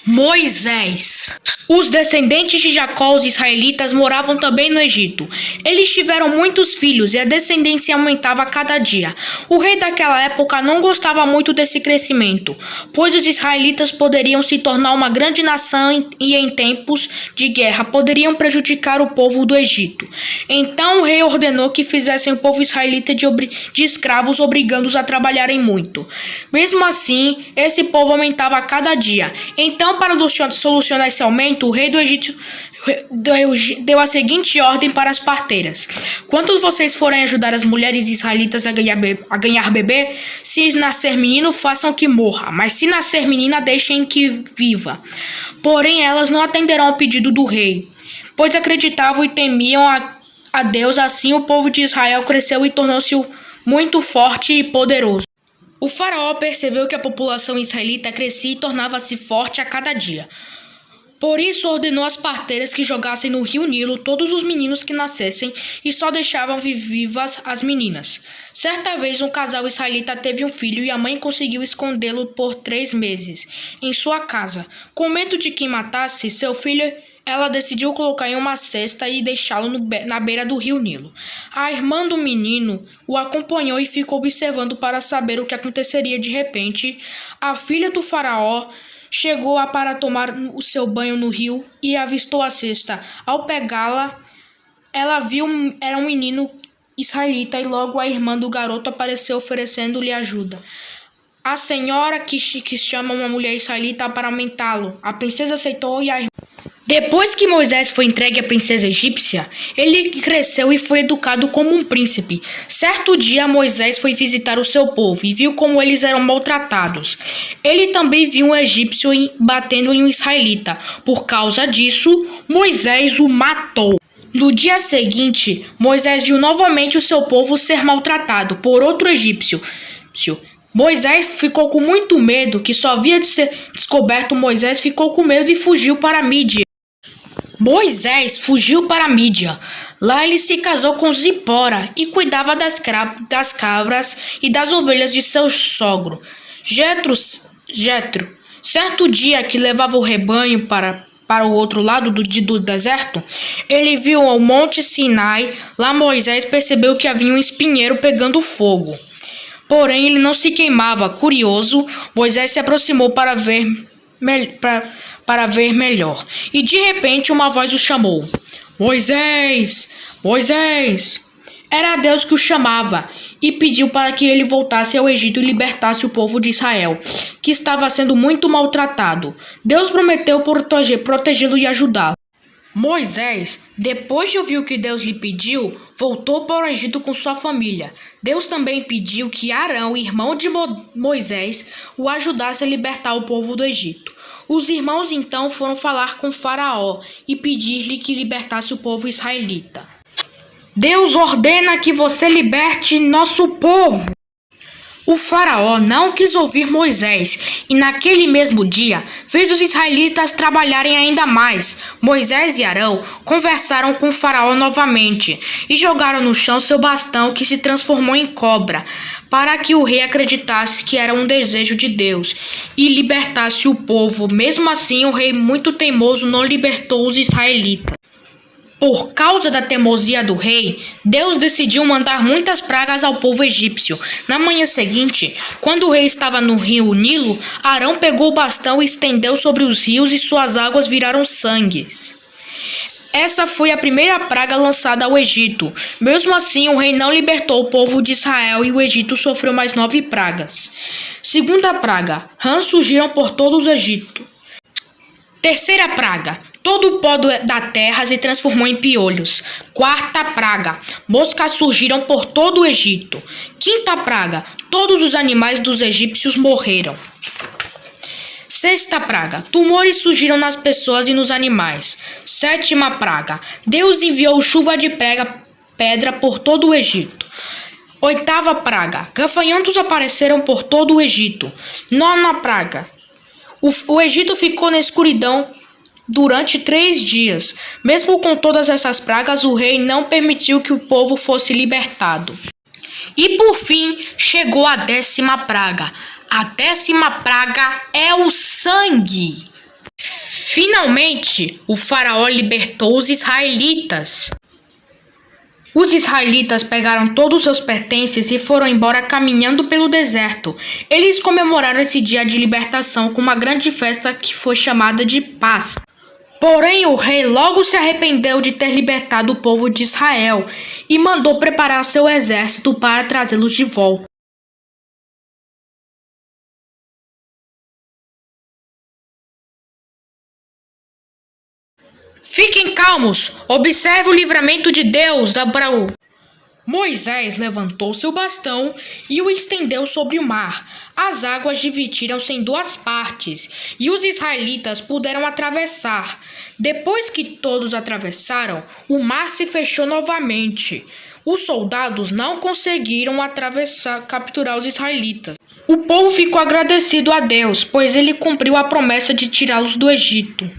Moisés. Os descendentes de Jacó, os israelitas, moravam também no Egito. Eles tiveram muitos filhos e a descendência aumentava a cada dia. O rei daquela época não gostava muito desse crescimento, pois os israelitas poderiam se tornar uma grande nação e em tempos de guerra poderiam prejudicar o povo do Egito. Então o rei ordenou que fizessem o povo israelita de escravos, obrigando-os a trabalharem muito. Mesmo assim, esse povo aumentava a cada dia. Então, para solucionar esse aumento, o rei do Egito deu a seguinte ordem para as parteiras: quando vocês forem ajudar as mulheres israelitas a ganhar bebê, se nascer menino, façam que morra, mas se nascer menina, deixem que viva. Porém, elas não atenderão ao pedido do rei, pois acreditavam e temiam a Deus. Assim, o povo de Israel cresceu e tornou-se muito forte e poderoso. O faraó percebeu que a população israelita crescia e tornava-se forte a cada dia. Por isso ordenou às parteiras que jogassem no rio Nilo todos os meninos que nascessem e só deixavam vivas as meninas. Certa vez um casal israelita teve um filho e a mãe conseguiu escondê-lo por 3 meses em sua casa. Com medo de que matasse seu filho, ela decidiu colocar em uma cesta e deixá-lo na beira do rio Nilo. A irmã do menino o acompanhou e ficou observando para saber o que aconteceria. De repente, a filha do faraó chegou para tomar o seu banho no rio e avistou a cesta. Ao pegá-la, ela viu era um menino israelita e logo a irmã do garoto apareceu oferecendo-lhe ajuda. A senhora que chama uma mulher israelita para aumentá-lo. A princesa aceitou e a irmã... Depois que Moisés foi entregue à princesa egípcia, ele cresceu e foi educado como um príncipe. Certo dia, Moisés foi visitar o seu povo e viu como eles eram maltratados. Ele também viu um egípcio batendo em um israelita. Por causa disso, Moisés o matou. No dia seguinte, Moisés viu novamente o seu povo ser maltratado por outro egípcio. Moisés ficou com muito medo, que só havia de ser descoberto. Moisés ficou com medo e fugiu para Mídia. Moisés fugiu para Mídia. Lá ele se casou com Zipora e cuidava das cabras e das ovelhas de seu sogro, Jetro. Certo dia que levava o rebanho para o outro lado do deserto, ele viu o Monte Sinai. Lá Moisés percebeu que havia um espinheiro pegando fogo. Porém, ele não se queimava. Curioso, Moisés se aproximou para ver melhor. E de repente uma voz o chamou: Moisés! Moisés! Era Deus que o chamava e pediu para que ele voltasse ao Egito e libertasse o povo de Israel, que estava sendo muito maltratado. Deus prometeu protegê-lo e ajudá-lo. Moisés, depois de ouvir o que Deus lhe pediu, voltou para o Egito com sua família. Deus também pediu que Arão, irmão de Moisés, o ajudasse a libertar o povo do Egito. Os irmãos então foram falar com Faraó e pedir-lhe que libertasse o povo israelita. Deus ordena que você liberte nosso povo. O faraó não quis ouvir Moisés e naquele mesmo dia fez os israelitas trabalharem ainda mais. Moisés e Arão conversaram com o faraó novamente e jogaram no chão seu bastão, que se transformou em cobra, para que o rei acreditasse que era um desejo de Deus e libertasse o povo. Mesmo assim, o rei, muito teimoso, não libertou os israelitas. Por causa da teimosia do rei, Deus decidiu mandar muitas pragas ao povo egípcio. Na manhã seguinte, quando o rei estava no rio Nilo, Arão pegou o bastão e estendeu sobre os rios e suas águas viraram sangue. Essa foi a primeira praga lançada ao Egito. Mesmo assim, o rei não libertou o povo de Israel e o Egito sofreu mais 9 pragas. Segunda praga: rãs surgiram por todo o Egito. Terceira praga: todo o pó da terra se transformou em piolhos. Quarta praga: moscas surgiram por todo o Egito. Quinta praga: todos os animais dos egípcios morreram. Sexta praga: tumores surgiram nas pessoas e nos animais. Sétima praga: Deus enviou chuva de pedra por todo o Egito. Oitava praga: gafanhotos apareceram por todo o Egito. Nona praga: o Egito ficou na escuridão durante 3 dias. Mesmo com todas essas pragas, o rei não permitiu que o povo fosse libertado. E por fim, chegou a 10ª praga. A 10ª praga é o sangue. Finalmente, o faraó libertou os israelitas. Os israelitas pegaram todos os seus pertences e foram embora caminhando pelo deserto. Eles comemoraram esse dia de libertação com uma grande festa que foi chamada de Páscoa. Porém, o rei logo se arrependeu de ter libertado o povo de Israel e mandou preparar seu exército para trazê-los de volta. Fiquem calmos, observe o livramento de Deus da Braú. Moisés levantou seu bastão e o estendeu sobre o mar. As águas dividiram-se em duas partes e os israelitas puderam atravessar. Depois que todos atravessaram, o mar se fechou novamente. Os soldados não conseguiram capturar os israelitas. O povo ficou agradecido a Deus, pois ele cumpriu a promessa de tirá-los do Egito.